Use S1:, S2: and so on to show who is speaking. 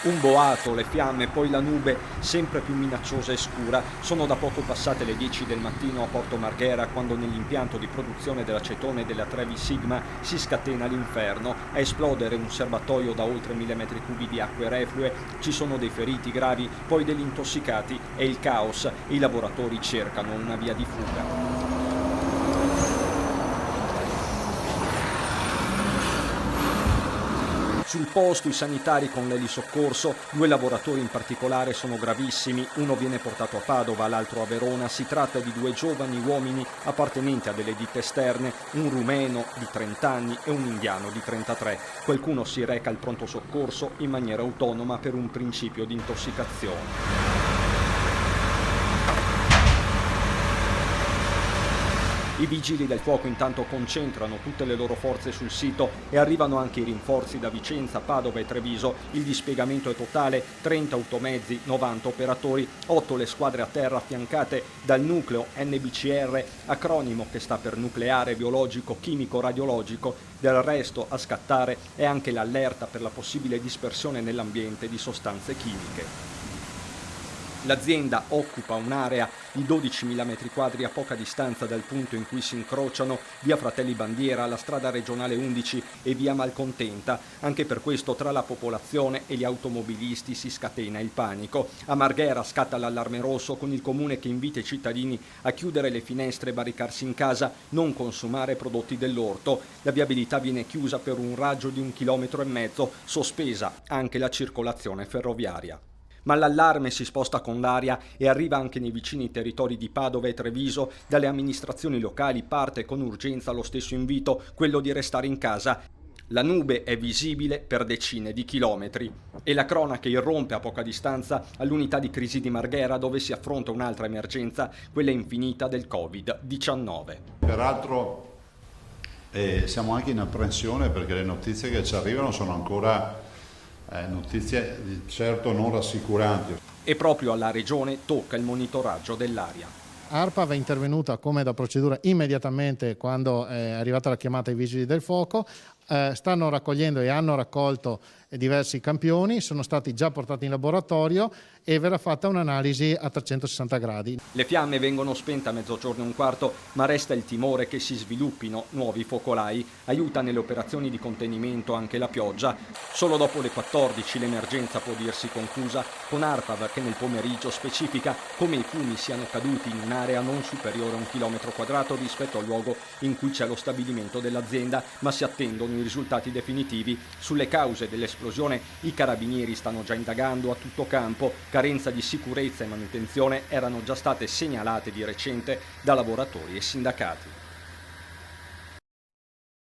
S1: Un boato, le fiamme, poi la nube, sempre più minacciosa e scura. Sono da poco passate le 10 del mattino a Porto Marghera, quando nell'impianto di produzione dell'acetone della Trevi Sigma si scatena l'inferno. A esplodere un serbatoio da oltre 1000 metri cubi di acque reflue. Ci sono dei feriti gravi, poi degli intossicati e il caos. I lavoratori cercano una via di fuga. Sul posto i sanitari con l'elisoccorso, 2 lavoratori in particolare sono gravissimi, uno viene portato a Padova, l'altro a Verona. Si tratta di 2 giovani uomini appartenenti a delle ditte esterne, un rumeno di 30 anni e un indiano di 33. Qualcuno si reca al pronto soccorso in maniera autonoma per un principio di intossicazione. I vigili del fuoco intanto concentrano tutte le loro forze sul sito e arrivano anche i rinforzi da Vicenza, Padova e Treviso. Il dispiegamento è totale, 30 automezzi, 90 operatori, 8 le squadre a terra affiancate dal nucleo NBCR, acronimo che sta per nucleare, biologico, chimico, radiologico. Del resto a scattare è anche l'allerta per la possibile dispersione nell'ambiente di sostanze chimiche. L'azienda occupa un'area di 12.000 metri quadri a poca distanza dal punto in cui si incrociano via Fratelli Bandiera, la strada regionale 11 e via Malcontenta. Anche per questo tra la popolazione e gli automobilisti si scatena il panico. A Marghera scatta l'allarme rosso con il comune che invita i cittadini a chiudere le finestre e barricarsi in casa, non consumare prodotti dell'orto. La viabilità viene chiusa per un raggio di 1,5 chilometri, sospesa anche la circolazione ferroviaria. Ma l'allarme si sposta con l'aria e arriva anche nei vicini territori di Padova e Treviso. Dalle amministrazioni locali parte con urgenza lo stesso invito, quello di restare in casa. La nube è visibile per decine di chilometri e la cronaca irrompe a poca distanza all'unità di crisi di Marghera, dove si affronta un'altra emergenza, quella infinita del Covid-19.
S2: Peraltro siamo anche in apprensione perché le notizie che ci arrivano sono ancora notizie di certo non rassicuranti.
S1: E proprio alla regione tocca il monitoraggio dell'aria.
S3: ARPAV è intervenuta come da procedura immediatamente quando è arrivata la chiamata ai vigili del fuoco. Stanno raccogliendo e hanno raccolto diversi campioni, sono stati già portati in laboratorio e verrà fatta un'analisi a 360 gradi.
S1: Le fiamme vengono spente a 00:15, ma resta il timore che si sviluppino nuovi focolai. Aiuta nelle operazioni di contenimento anche la pioggia. Solo dopo le 14 l'emergenza può dirsi conclusa, con ARPAV che nel pomeriggio specifica come i fumi siano caduti in un'area non superiore a 1 chilometro quadrato rispetto al luogo in cui c'è lo stabilimento dell'azienda, ma si attendono i risultati definitivi. Sulle cause dell'esplosione i carabinieri stanno già indagando a tutto campo. Carenza di sicurezza e manutenzione erano già state segnalate di recente da lavoratori e sindacati.